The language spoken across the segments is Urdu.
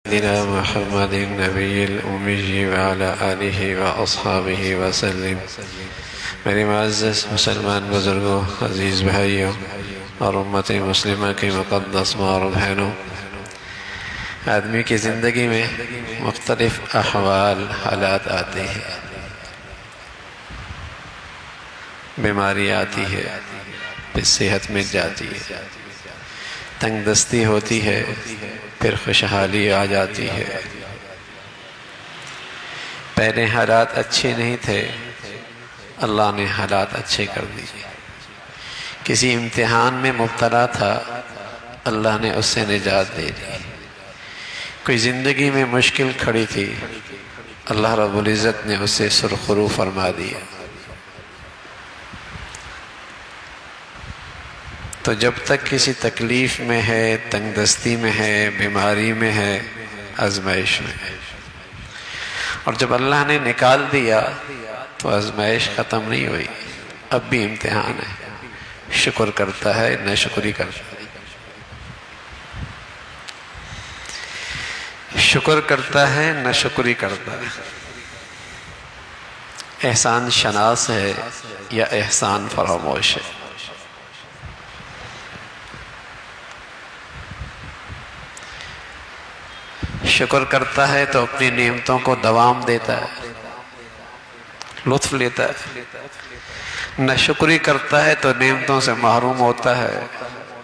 سيدنا محمد النبي الأمي وعلى آلہ وأصحابہ وسلم۔ میری معزز مسلمان بزرگوں، عزیز بھائیوں اور امت مسلمہ کی مقدس ماں اور بہنوں، آدمی کی زندگی میں مختلف احوال حالات آتے ہیں۔ بیماری آتی ہے، پھر صحت مل جاتی ہے، تنگ دستی ہوتی ہے، پھر خوشحالی آ جاتی ہے۔ پہلے حالات اچھے نہیں تھے، اللہ نے حالات اچھے کر دیے۔ کسی امتحان میں مبتلا تھا، اللہ نے اس سے نجات دے دی۔ کوئی زندگی میں مشکل کھڑی تھی، اللہ رب العزت نے اسے سرخرو فرما دیا۔ تو جب تک کسی تکلیف میں ہے، تنگ دستی میں ہے، بیماری میں ہے، آزمائش میں ہے، اور جب اللہ نے نکال دیا تو آزمائش ختم نہیں ہوئی، اب بھی امتحان ہے۔ شکر کرتا ہے، ناشکری کرتا ہے۔ شکر کرتا ہے، ناشکری کرتا ہے۔ احسان شناس ہے یا احسان فراموش ہے؟ شکر کرتا ہے تو اپنی نعمتوں کو دوام دیتا ہے، لطف لیتا ہے۔ ناشکری کرتا ہے تو نعمتوں سے محروم ہوتا ہے،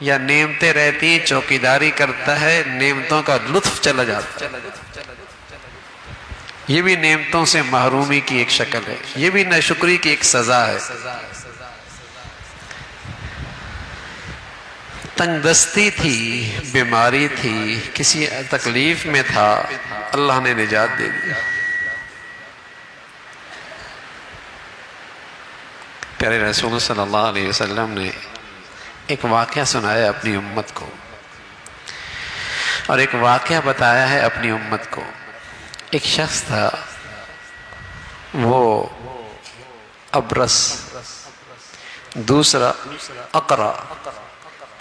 یا نعمتیں رہتی چوکیداری کرتا ہے، نعمتوں کا لطف چلا جاتا ہے۔ یہ بھی نعمتوں سے محرومی کی ایک شکل ہے، یہ بھی ناشکری کی ایک سزا ہے۔ تنگ دستی تھی، بیماری تھی، کسی تکلیف میں تھا، اللہ نے نجات دے دی۔ پیارے رسول صلی اللہ علیہ وسلم نے ایک واقعہ سنایا اپنی امت کو، اور ایک واقعہ بتایا ہے اپنی امت کو۔ ایک شخص تھا، وہ ابرص، دوسرا اقرع،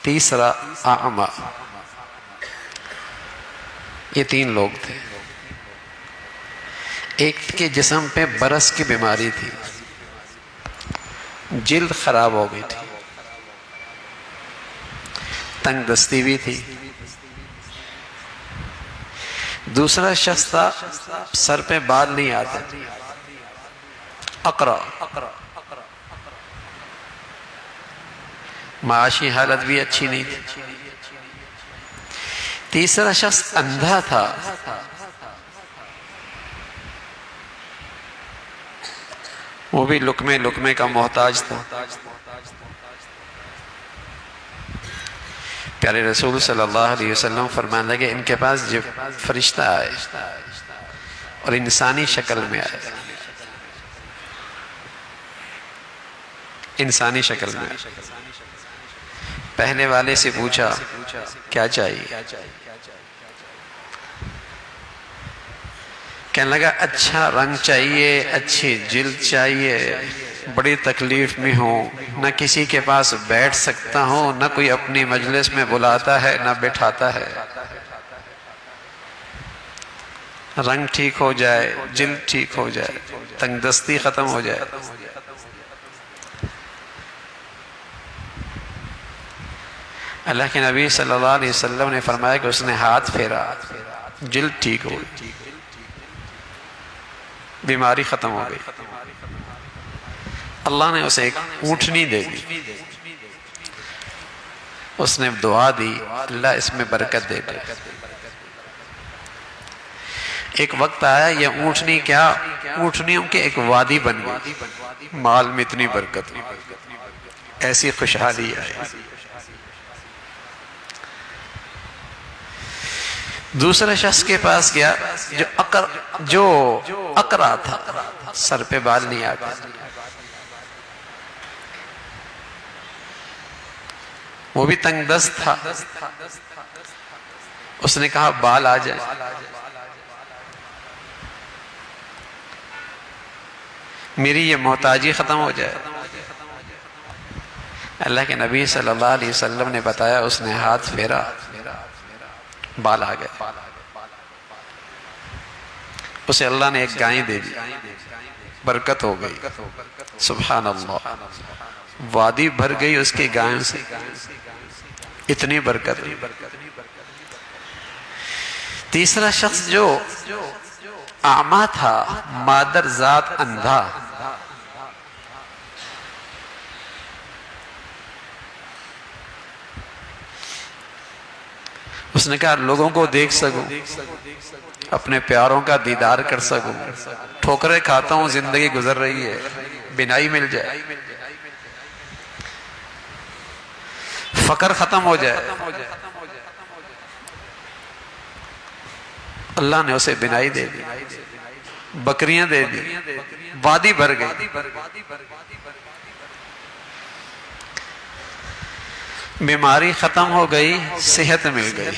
تیسرا اعمى، یہ تین لوگ تھے۔ ایک کے جسم پہ برس کی بیماری تھی، جلد خراب ہو گئی تھی، تنگ دستی بھی تھی۔ دوسرا شخص تھا، سر پہ بال نہیں آتے، اقرع، معاشی حالت بھی اچھی نہیں تھی۔ تیسرا شخص اندھا تھا، وہ بھی لقمے کا محتاج تھا۔ پیارے رسول صلی اللہ علیہ وسلم فرمانے لگے، ان کے پاس جب فرشتہ آئے اور انسانی شکل میں آئے، انسانی شکل میں، پہلے والے سے پوچھا کیا چاہیے؟ کہنے لگا اچھا رنگ چاہیے، اچھی جلد چاہیے، بڑی تکلیف میں ہوں، نہ کسی کے پاس بیٹھ سکتا ہوں، نہ کوئی اپنی مجلس میں بلاتا ہے نہ بٹھاتا ہے۔ رنگ ٹھیک ہو جائے، جلد ٹھیک ہو جائے، تنگ دستی ختم ہو جائے۔ اللہ کے نبی صلی اللہ علیہ وسلم نے فرمایا کہ اس نے ہاتھ پھیرا، جلد ٹھیک ہو گئی، بیماری ختم ہو گئی۔ اللہ نے اسے ایک اونٹنی دے دی، اس نے دعا دی، اللہ اس میں برکت دے دے۔ ایک وقت آیا، یہ اونٹنی کیا، اونٹنیوں کے ایک وادی بن گئی، مال میں اتنی برکت، ایسی خوشحالی آئی۔ دوسرا شخص کے پاس گیا جو اقرع تھا، سر پہ بال نہیں آتا، وہ بھی تنگ دست تھا۔ اس نے کہا بال آ جائے، میری یہ محتاجی ختم ہو جائے۔ اللہ کے نبی صلی اللہ علیہ وسلم نے بتایا، اس نے ہاتھ پھیرا، بال آ گئے۔ اسے اللہ نے ایک گائے دے دی، برکت ہو گئی، سبحان اللہ، وادی بھر گئی اس کی گائوں سے، اتنی برکت۔ تیسرا شخص جو اعمیٰ تھا، مادر ذات اندھا، اس نے کہا لوگوں کو دیکھ سکوں، اپنے پیاروں کا دیدار کر سکوں، ٹھوکریں کھاتا ہوں، زندگی گزر رہی ہے، بینائی مل جائے، فقر ختم ہو جائے۔ اللہ نے اسے بینائی دے دی، بکریاں دے دی، وادی بھر گئی، بیماری ختم ہو گئی، صحت مل گئی،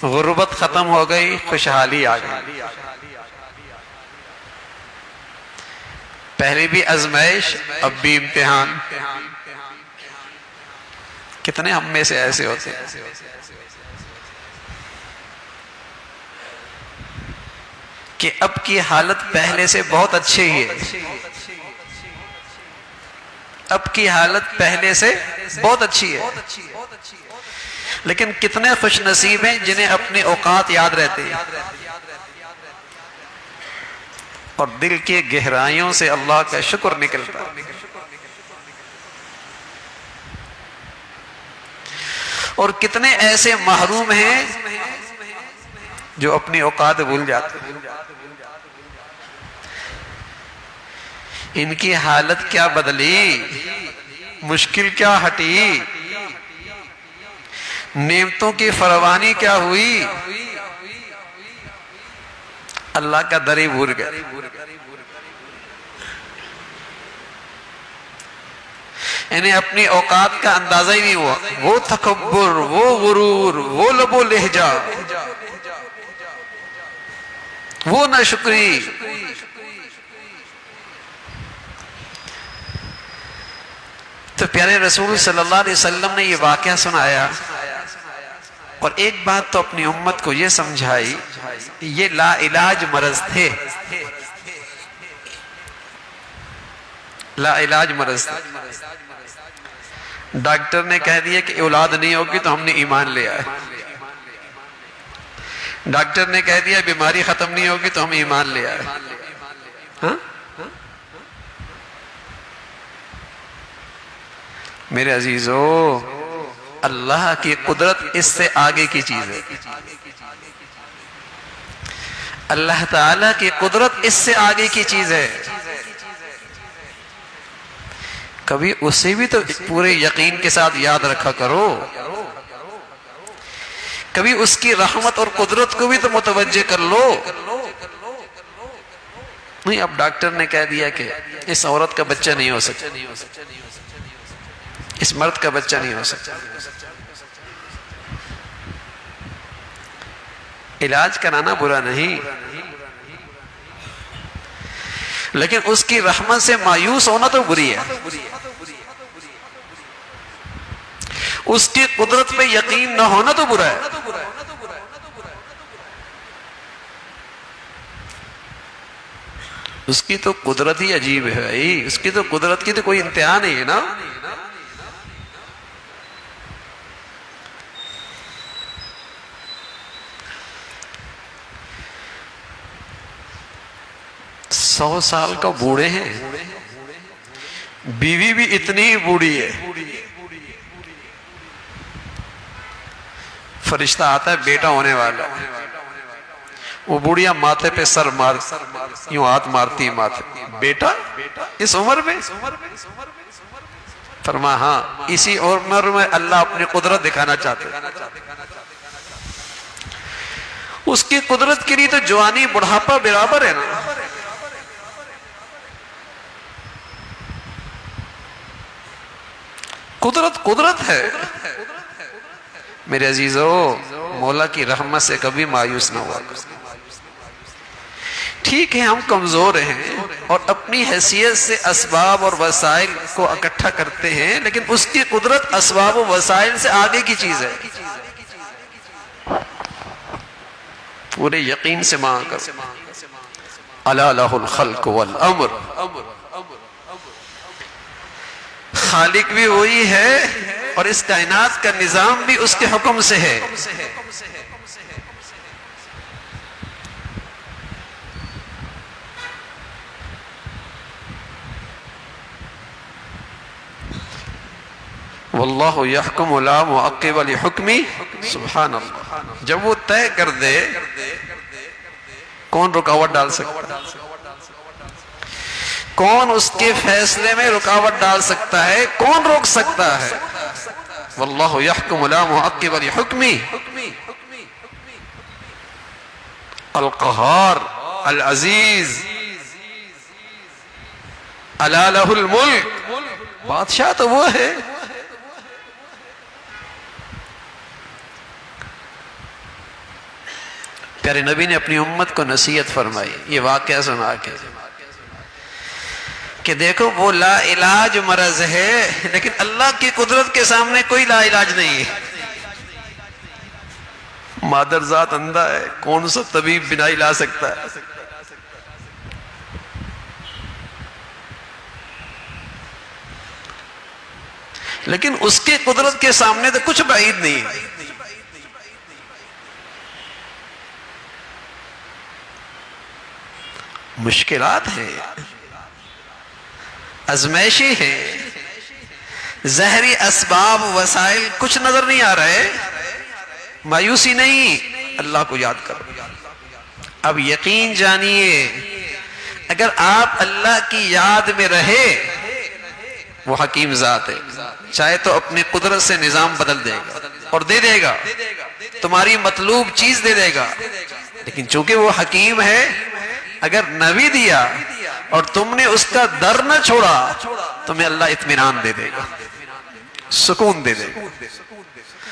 غربت ختم ہو گئی، خوشحالی آ گئی۔ پہلے بھی آزمائش، اب بھی امتحان۔ کتنے ہم میں سے ایسے ہوتے ہیں کہ اب کی حالت پہلے سے بہت اچھی ہے، اب کی حالت پہلے سے بہت اچھی ہے، لیکن کتنے خوش نصیب ہیں جنہیں اپنے اوقات یاد رہتے ہیں اور دل کے گہرائیوں سے اللہ کا شکر نکلتا ہے۔ اور کتنے ایسے محروم ہیں جو اپنی اوقات بھول جاتے ہیں۔ ان کی حالت کیا بدلی، مشکل کیا ہٹی، نعمتوں کی فراوانی کیا ہوئی، اللہ کا در ہی بھول گئے۔ انہیں اپنی اوقات کا اندازہ ہی نہیں ہوا، وہ تکبر، وہ غرور، وہ لب و لہجہ، وہ ناشکری۔ تو پیارے رسول صلی اللہ علیہ وسلم نے یہ واقعہ سنایا اور ایک بات تو اپنی امت کو یہ سمجھائی، یہ لا علاج مرض تھے، لا علاج مرض تھے۔ ڈاکٹر نے کہہ دیا کہ اولاد نہیں ہوگی تو ہم نے ایمان لے آئے، ڈاکٹر نے کہہ دیا بیماری ختم نہیں ہوگی تو ہم ایمان لے آئے۔ ہاں میرے عزیزو، اللہ کی قدرت اس سے آگے کی چیز ہے، اللہ تعالیٰ کی قدرت اس سے آگے کی چیز ہے۔ کبھی اسے بھی تو پورے یقین کے ساتھ یاد رکھا کرو، کبھی اس کی رحمت اور قدرت کو بھی تو متوجہ کر لو۔ نہیں، اب ڈاکٹر نے کہہ دیا کہ اس عورت کا بچہ نہیں ہو سکتا، اس مرد کا بچہ نہیں ہو سکتا۔ علاج کرانا برا نہیں، لیکن اس کی رحمت سے مایوس ہونا تو بری ہے، اس کی قدرت پہ یقین نہ ہونا تو برا ہے۔ اس کی تو قدرت ہی عجیب ہے، اس کی تو قدرت کی تو کوئی انتہا نہیں ہے نا۔ 100 سال کا بوڑھے ہیں، بیوی بھی اتنی بوڑھی ہے، فرشتہ آتا ہے بیٹا ہونے والا، وہ بوڑھیاں ماتھے پہ سر مار یوں ہاتھ مارتی ماتھے، بیٹا اس عمر میں؟ فرما ہاں، اسی عمر میں اللہ اپنی قدرت دکھانا چاہتے ہیں۔ اس کی قدرت کے لیے تو جوانی بڑھاپا برابر ہے نا۔ قدرت قدرت ہے۔ میرے عزیزو، مولا کی رحمت سے کبھی مایوس نہ ہوا۔ ٹھیک ہے ہم کمزور ہیں اور اپنی حیثیت سے اسباب اور وسائل کو اکٹھا کرتے ہیں، لیکن اس کی قدرت اسباب و وسائل سے آگے کی چیز ہے۔ پورے یقین سے مانگ کر، الا لہ الخلق والامر، خالق بھی وہی ہے اور اس کائنات کا نظام بھی اس کے حکم سے ہے۔ واللہ یحکم لا معقب لحکمی، سبحان اللہ۔ جب وہ طے کر دے کون رکاوٹ ڈال سکتا ہے؟ کون اس کے فیصلے میں رکاوٹ ڈال سکتا ہے؟ کون روک سکتا ہے؟ واللہ یحکم لا معقب لحکمی، القہار العزیز، الا لہ الملک، بادشاہ تو وہ ہے۔ پیارے نبی نے اپنی امت کو نصیحت فرمائی یہ واقعہ سنا کے کہ دیکھو وہ لا علاج مرض ہے، لیکن اللہ کی قدرت کے سامنے کوئی لا علاج نہیں ہے۔ مادر ذات اندھا ہے، کون سا طبیب بینائی لا سکتا ہے؟ لیکن اس کی قدرت کے سامنے تو کچھ بعید نہیں ہے۔ مشکلات ہیں، ازمائشیں ہیں، ظاہری اسباب وسائل کچھ نظر نہیں آ رہے، مایوسی نہیں، اللہ کو یاد کرو۔ اب یقین جانیے اگر آپ اللہ کی یاد میں رہے، وہ حکیم ذات ہے، چاہے تو اپنی قدرت سے نظام بدل دے گا اور دے دے گا، تمہاری مطلوب چیز دے دے گا، لیکن چونکہ وہ حکیم ہے، اگر نہ بھی دیا اور تم نے اس کا در نہ چھوڑا، تمہیں اللہ اطمینان دے دے گا، سکون دے دے گا۔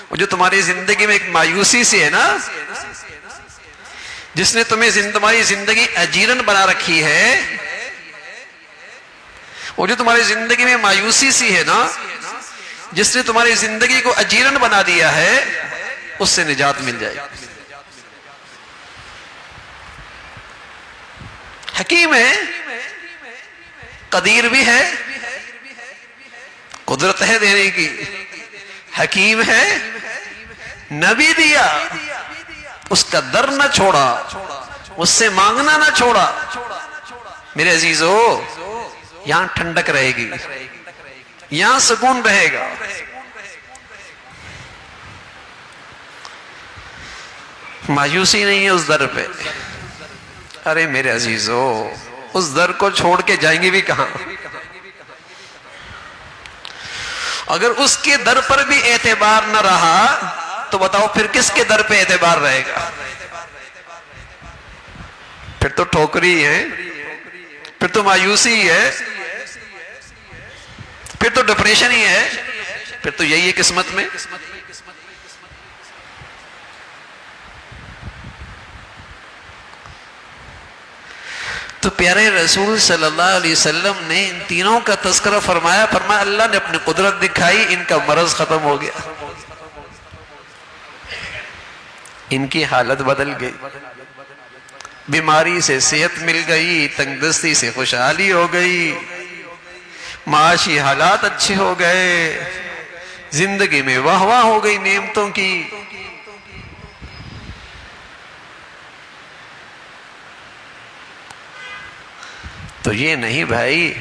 وہ جو تمہاری زندگی میں ایک مایوسی سی ہے نا، جس نے تمہاری زندگی اجیرن بنا رکھی ہے، وہ جو تمہاری زندگی میں مایوسی سی ہے نا، جس نے تمہاری زندگی کو اجیرن بنا دیا ہے، اس سے نجات مل جائے گی۔ حکیم ہے، قدیر بھی ہے، قدرت ہے دینے کی، حکیم ہے، نبی دیا، اس کا در نہ چھوڑا، اس سے مانگنا نہ چھوڑا۔ میرے عزیزو، یہاں ٹھنڈک رہے گی، یہاں سکون رہے گا۔ مایوسی نہیں ہے اس در پہ۔ ارے میرے عزیزو، اس در کو چھوڑ کے جائیں گے بھی کہاں؟ اگر اس کے در پر بھی اعتبار نہ رہا تو بتاؤ پھر کس کے در پہ اعتبار رہے گا؟ پھر تو ٹھوکری ہے، پھر تو مایوسی ہے، پھر تو ڈپریشن ہی ہے، پھر تو یہی ہے قسمت میں۔ تو پیارے رسول صلی اللہ علیہ وسلم نے ان تینوں کا تذکرہ فرمایا، اللہ نے اپنی قدرت دکھائی، ان کا مرض ختم ہو گیا، ان کی حالت بدل گئی، بیماری سے صحت مل گئی، تنگ دستی سے خوشحالی ہو گئی، معاشی حالات اچھے ہو گئے، زندگی میں واہ واہ ہو گئی نعمتوں کی۔ تو یہ نہیں بھائی،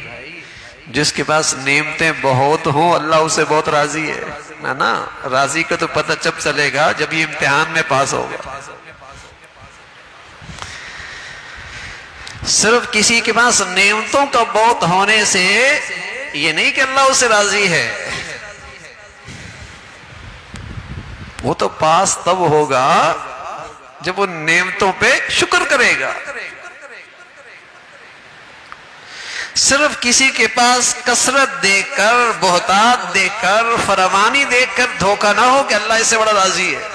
جس کے پاس نعمتیں بہت ہوں اللہ اسے بہت راضی ہے نا۔ راضی کا تو پتہ جب چلے گا جب یہ امتحان میں پاس ہوگا۔ صرف کسی کے پاس نعمتوں کا بہت ہونے سے یہ نہیں کہ اللہ اسے راضی ہے، وہ تو پاس تب ہوگا جب وہ نعمتوں پہ شکر کرے گا۔ صرف کسی کے پاس کثرت دیکھ کر، بہتات دیکھ کر، فراوانی دیکھ کر دھوکہ نہ ہو کہ اللہ اس سے بڑا راضی ہے۔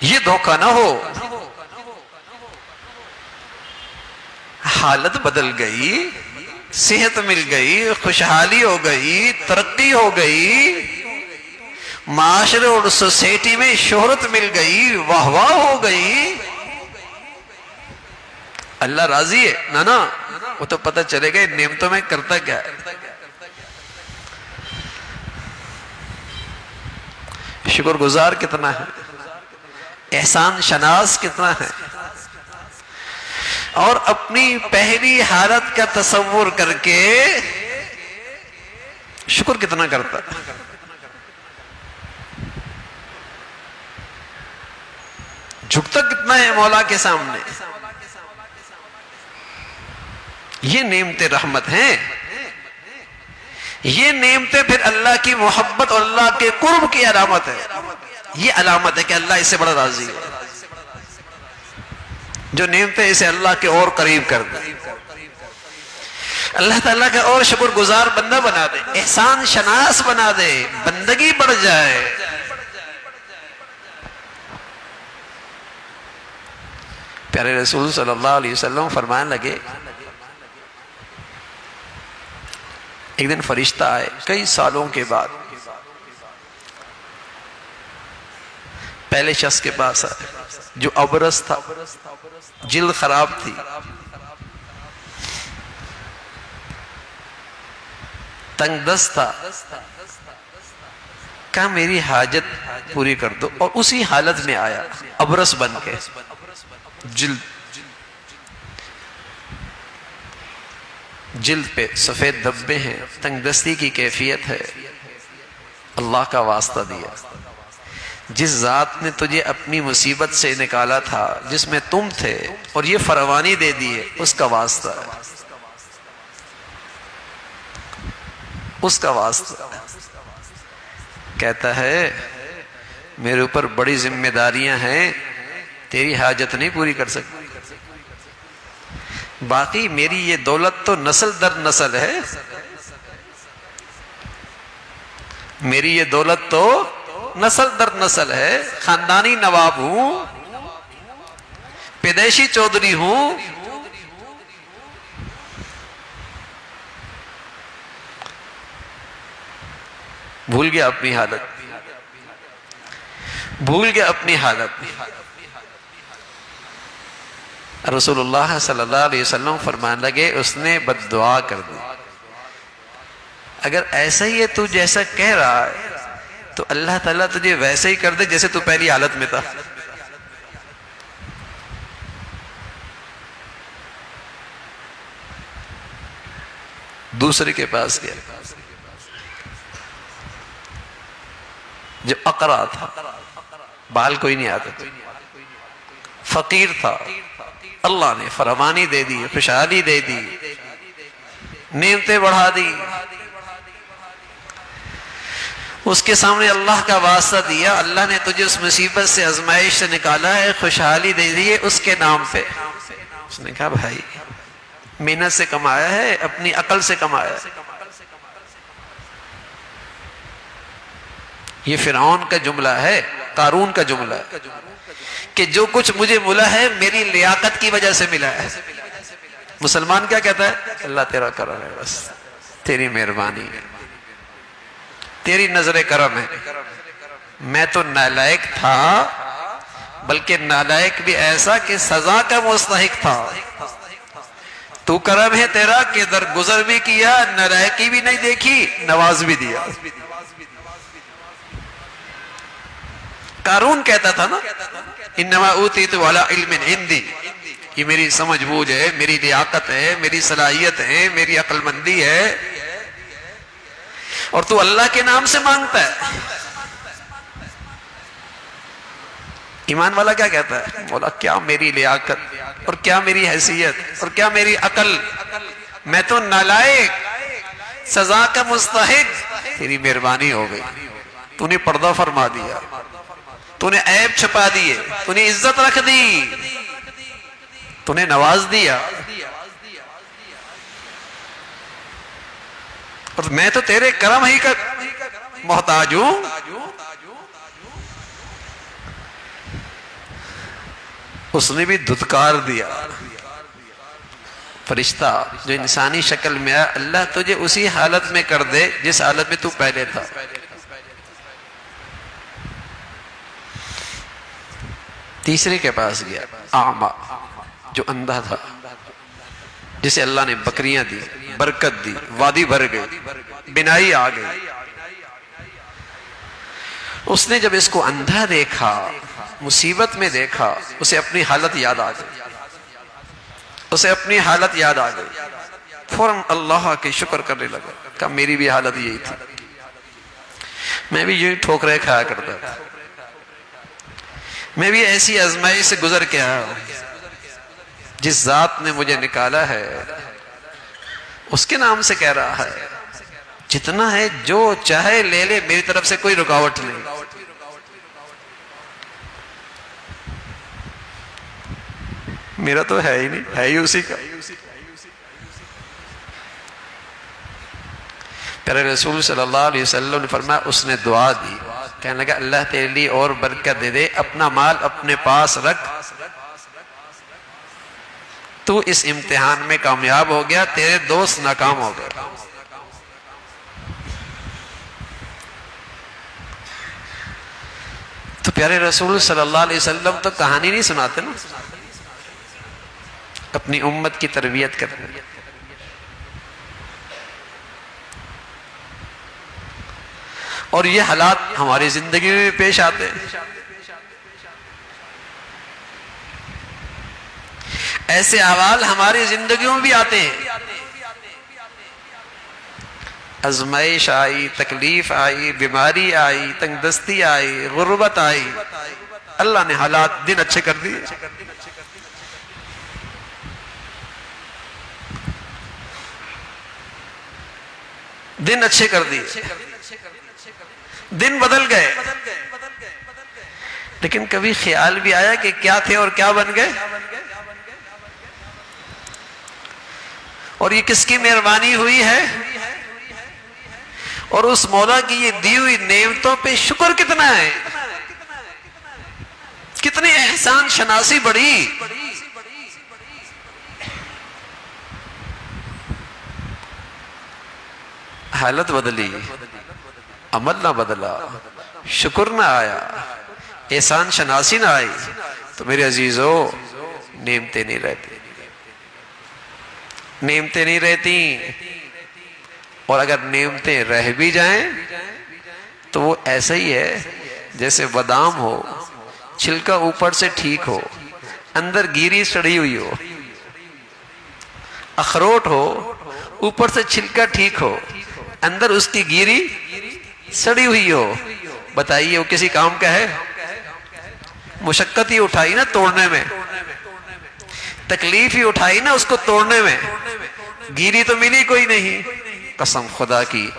یہ دھوکہ نہ ہو۔ حالت بدل گئی، صحت مل گئی، خوشحالی ہو گئی، ترقی ہو گئی، معاشرے اور سوسائٹی میں شہرت مل گئی، واہ واہ ہو گئی، اللہ راضی ہے نا وہ تو پتہ چلے گا نعمتوں میں کرتا کیا ہے۔ شکر گزار کتنا ہے، احسان شناس کتنا ہے، اور اپنی پہلی حالت کا تصور کر کے شکر کتنا کرتا ہے۔ جھکتا کتنا ہے مولا کے سامنے۔ یہ نعمتیں رحمت ہیں، یہ نعمتیں پھر اللہ کی محبت اور اللہ کے قرب کی علامت ہے۔ یہ علامت ہے کہ اللہ اس سے بڑا راضی ہے، جو نعمتیں اسے اللہ کے اور قریب کر دیں، اللہ تعالیٰ کا اور شکر گزار بندہ بنا دے، احسان شناس بنا دے، بندگی بڑھ جائے۔ پیارے رسول صلی اللہ علیہ وسلم فرمانے لگے، ایک دن فرشتہ آئے کئی سالوں کے بعد، پہلے شخص کے پاس آئے جو ابرص تھا، جلد خراب تھی، تنگ دست تھا، کہا میری حاجت پوری کر دو، اور اسی حالت میں آیا ابرص بن کے، جلد پہ سفید دھبے ہیں، تنگ دستی کی کیفیت ہے۔ اللہ کا واسطہ دیا، جس ذات نے تجھے اپنی مصیبت سے نکالا تھا، جس میں تم تھے اور یہ فروانی دے دیے، اس کا واسطہ ہے، اس کا واسطہ ہے۔ کہتا ہے میرے اوپر بڑی ذمہ داریاں ہیں، تیری حاجت نہیں پوری کر سکتی، باقی میری یہ دولت تو نسل در نسل ہے، میری یہ دولت تو نسل در نسل ہے، خاندانی نواب ہوں، پیدائشی چودھری ہوں، بھول گیا اپنی حالت، بھول گیا اپنی حالت۔ رسول اللہ صلی اللہ علیہ وسلم فرمان لگے اس نے بد دعا کر دی، اگر ایسا ہی ہے تو جیسا کہہ رہا ہے تو اللہ تعالیٰ تجھے ویسے ہی کر دے جیسے تو پہلی حالت میں تھا۔ دوسرے کے پاس گیا جو اقرا تھا، بال کوئی نہیں آتا تھا، فقیر تھا، اللہ نے فراوانی دے دی، خوشحالی دے دی، نعمتیں بڑھا دی، اس کے سامنے اللہ کا واسطہ دیا، اللہ نے تجھے اس مصیبت سے آزمائش سے نکالا ہے، خوشحالی دے دی ہے اس کے نام پہ۔ اس نے کہا بھائی محنت سے کمایا ہے، اپنی عقل سے کمایا ہے۔ یہ فرعون کا جملہ ہے، قارون کا جملہ ہے کہ جو کچھ مجھے ملا ہے میری لیاقت کی وجہ سے ملا ہے۔ مسلمان کیا کہتا ہے؟ اللہ تیرا کرم ہے، بس تیری مہربانی ہے، تیری نظر کرم ہے، میں تو نالائق تھا، بلکہ نالائق بھی ایسا کہ سزا کا مستحق تھا، تو کرم ہے تیرا کہ درگزر بھی کیا، نالائقی بھی نہیں دیکھی، نواز بھی دیا۔ قارون کہتا تھا نا انما اوتیت علی علم عندی، یہ میری سمجھ بوجھ ہے، میری لیاقت ہے، میری صلاحیت ہے، میری عقل مندی ہے، اور تو اللہ کے نام سے مانگتا ہے۔ ایمان والا کیا کہتا ہے؟ مولا کیا میری لیاقت اور کیا میری حیثیت اور کیا میری عقل، میں تو نالائق، سزا کا مستحق، تیری مہربانی ہو گئی، تو نے پردہ فرما دیا، تو نے عیب چھپا دیے، تو نے عزت رکھ دی، تو نے نواز دیا، اور میں تو تیرے کرم ہی کا محتاج ہوں۔ اس نے بھی دھتکار دیا، فرشتہ جو انسانی شکل میں آیا، اللہ تجھے اسی حالت میں کر دے جس حالت میں تو پہلے تھا۔ تیسرے کے پاس گیا، اعمیٰ، جو اندھا تھا، جسے اللہ نے بکریاں دی، برکت دی، وادی بھر گئی، بینائی آ گئی۔ اس نے جب اس کو اندھا دیکھا، مصیبت میں دیکھا، اسے اپنی حالت یاد آ گئی، اسے اپنی حالت یاد آ گئی، فوراً اللہ کے شکر کرنے لگا، کہا میری بھی حالت یہی تھی، میں بھی یوں ٹھوکریں کھایا کرتا تھا، میں بھی ایسی آزمائش سے گزر کے آیا ہوں، جس ذات نے مجھے نکالا ہے اس کے نام سے کہہ رہا ہے، جتنا ہے جو چاہے لے لے، میری طرف سے کوئی رکاوٹ نہیں۔ میرا تو ہے ہی نہیں، ہے ہی اسی کا۔ پیارے رسول صلی اللہ علیہ وسلم نے فرمایا، اس نے دعا دی، کہنے لگا اللہ تیرے لیے اور برکت دے دے، اپنا مال اپنے پاس رکھ، تو اس امتحان میں کامیاب ہو گیا، تیرے دوست ناکام ہو گئے۔ تو پیارے رسول صلی اللہ علیہ وسلم تو کہانی نہیں سناتے نا، اپنی امت کی تربیت کرتے ہیں۔ اور یہ حالات ہماری زندگی میں پیش آتے ہیں، ایسے احوال ہماری زندگیوں میں بھی آتے ہیں۔ آزمائش آئی، تکلیف آئی، بیماری آئی، تنگ دستی آئی، غربت آئی، اللہ نے حالات دن اچھے کر دیے۔ دن اچھے کر دیے، دن بدل گئے، لیکن کبھی خیال بھی آیا کہ کیا تھے اور کیا بن گئے؟ اور یہ کس کی مہربانی ہوئی ہے؟ اور اس مولا کی یہ دی ہوئی نعمتوں پہ شکر کتنا ہے، کتنی احسان شناسی بڑی۔ حالت بدلی، عمل نہ بدلا، شکر نہ آیا، احسان شناسی نہ آئی، تو میرے عزیزو نعمتیں نہیں رہتی، نعمتیں نہیں رہتی۔ اور اگر نعمتیں رہ بھی جائیں تو وہ ایسا ہی ہے جیسے بادام ہو، چھلکا اوپر سے ٹھیک ہو، اندر گیری سڑی ہوئی ہو، اخروٹ ہو، اوپر سے چھلکا ٹھیک ہو، اندر اس کی گیری سڑی ہوئی ہو، بتائیے وہ کسی کام کا ہے؟ مشقت ہی اٹھائی نا توڑنے میں، تکلیف ہی اٹھائی نا اس کو توڑنے میں، گیری تو ملی کوئی نہیں۔ قسم خدا کی،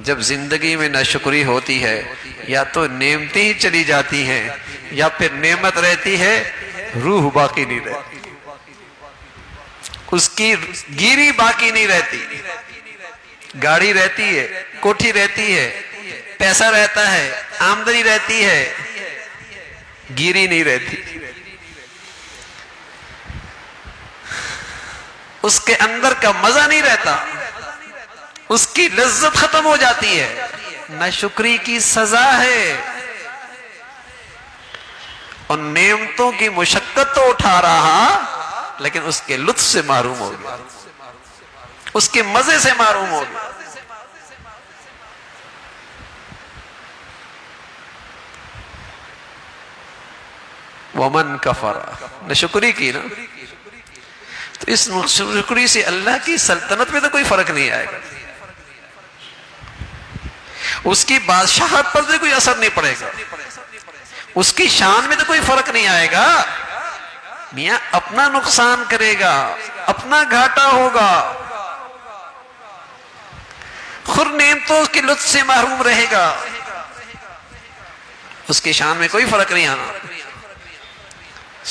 جب زندگی میں ناشکری ہوتی ہے، یا تو نعمتیں ہی چلی جاتی ہیں، یا پھر نعمت رہتی ہے روح باقی نہیں رہتی، اس کی گیری باقی نہیں رہتی۔ گاڑی رہتی ہے، کوٹھی رہتی ہے، پیسہ رہتا ہے، آمدنی رہتی ہے، گیری نہیں رہتی، اس کے اندر کا مزہ نہیں رہتا، اس کی لذت ختم ہو جاتی ہے۔ ناشکری کی سزا ہے، اور نعمتوں کی مشقت تو اٹھا رہا لیکن اس کے لطف سے محروم ہو گیا، اس کے مزے سے محروم ہو گیا۔ ومن کفر، ناشکری کی نا، تو اس ناشکری سے اللہ کی سلطنت میں تو کوئی فرق نہیں آئے گا، اس کی بادشاہت پر بھی کوئی اثر نہیں پڑے گا، اس کی شان میں تو کوئی فرق نہیں آئے گا۔ میاں اپنا نقصان کرے گا، اپنا گھاٹا ہوگا، خود نعمتوں کے لطف سے محروم رہے گا، اس کی شان میں کوئی فرق نہیں آنا۔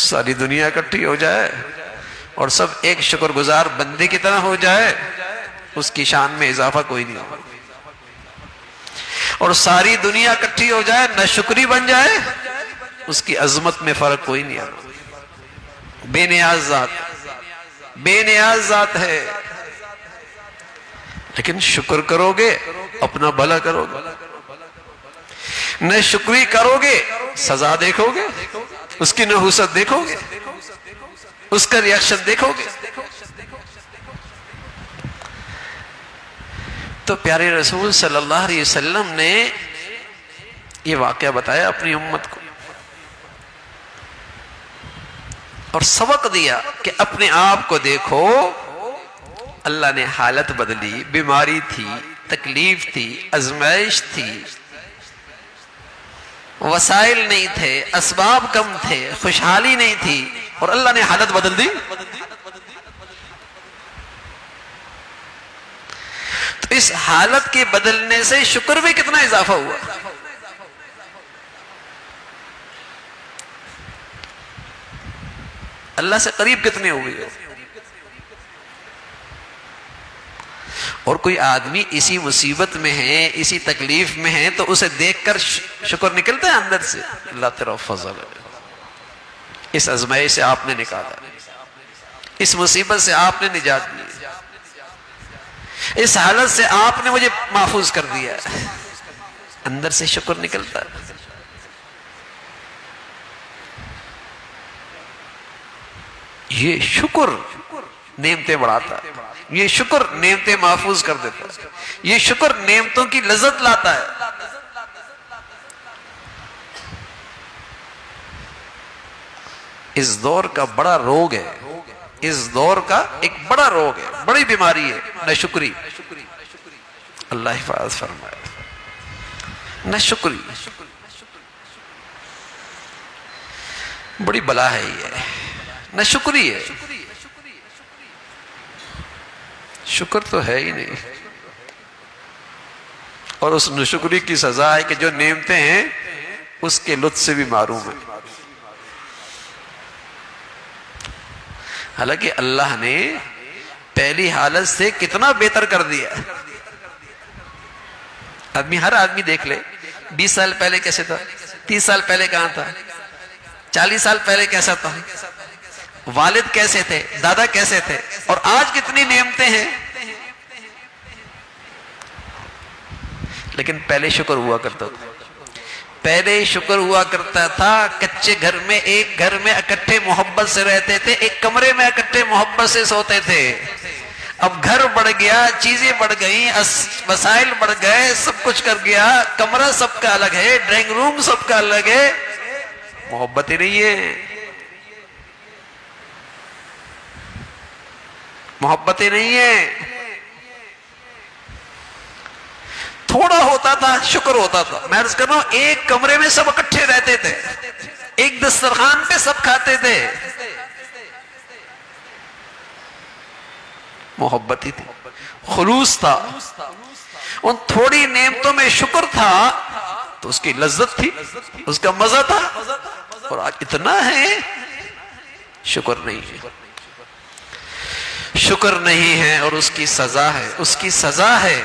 ساری دنیا اکٹھی ہو جائے اور سب ایک شکر گزار بندے کی طرح ہو جائے، اس کی شان میں اضافہ کوئی نہیں ہوگا۔ اور ساری دنیا اکٹھی ہو جائے، ناشکری بن جائے، اس کی عظمت میں فرق کوئی نہیں آتا۔ بے نیاز ذات، بے نیاز ذات ہے، لیکن شکر کرو گے اپنا بھلا کرو گے، نہ شکری کرو گے سزا دیکھو گے، اس کی نحوست دیکھو گے، اس کا ریاکشن دیکھو گے۔ تو پیارے رسول صلی اللہ علیہ وسلم نے یہ واقعہ بتایا اپنی امت کو اور سبق دیا کہ اپنے آپ کو دیکھو، اللہ نے حالت بدلی، بیماری تھی، تکلیف تھی، آزمائش تھی، وسائل نہیں تھے، اسباب کم تھے، خوشحالی نہیں تھی، اور اللہ نے حالت بدل دی۔ تو اس حالت کے بدلنے سے شکر میں کتنا اضافہ ہوا۔ اللہ سے قریب کتنے ہوئے۔ اور کوئی آدمی اسی مصیبت میں ہے، اسی تکلیف میں ہے، تو اسے دیکھ کر شکر نکلتا ہے اندر سے، اللہ تیرا فضل ہے، اس آزمائش سے آپ نے نکالا، اس مصیبت سے آپ نے نجات دی، اس حالت سے آپ نے مجھے محفوظ کر دیا، اندر سے شکر نکلتا ہے۔ یہ شکر نعمتیں بڑھاتا ہے، یہ شکر نعمتیں محفوظ کر دیتا ہے، یہ شکر نعمتوں کی لذت لاتا ہے۔ اس دور کا بڑا روگ ہے، اس دور کا ایک بڑا روگ ہے، بڑی بیماری ہے ناشکری۔ اللہ حفاظت فرمائے۔ ناشکری بڑی بلا ہے، یہ ناشکری ہے، شکر تو ہے ہی نہیں۔ اور اس ناشکری کی سزا ہے کہ جو نعمتیں ہیں اس کے لطف سے بھی محروم ہے۔ حالانکہ اللہ نے پہلی حالت سے کتنا بہتر کر دیا۔ ہر آدمی دیکھ لے، 20 سال پہلے کیسے تھا، 30 سال پہلے کہاں تھا، 40 سال پہلے کیسا تھا، والد کیسے تھے، دادا کیسے تھے، اور آج کتنی نعمتیں ہیں۔ لیکن پہلے شکر ہوا کرتا تھا، پہلے شکر ہوا کرتا تھا۔ کچے گھر میں ایک گھر میں اکٹھے محبت سے رہتے تھے، ایک کمرے میں اکٹھے محبت سے سوتے تھے۔ اب گھر بڑھ گیا، چیزیں بڑھ گئیں، وسائل بڑھ گئے، سب کچھ کر گیا، کمرہ سب کا الگ ہے، ڈرائنگ روم سب کا الگ ہے، محبت ہی نہیں ہے، محبت ہی نہیں ہے۔ تھوڑا ہوتا تھا شکر ہوتا تھا، میں عرض کر رہا ہوں ایک کمرے میں سب اکٹھے رہتے تھے، ایک دسترخوان پہ سب کھاتے تھے، محبت ہی تھی، خلوص تھا، ان تھوڑی نعمتوں میں شکر تھا تو اس کی لذت تھی، اس کا مزہ تھا۔ اور آج اتنا ہے شکر نہیں ہے، شکر نہیں ہے، اور اس کی سزا ہے، اس کی سزا ہے۔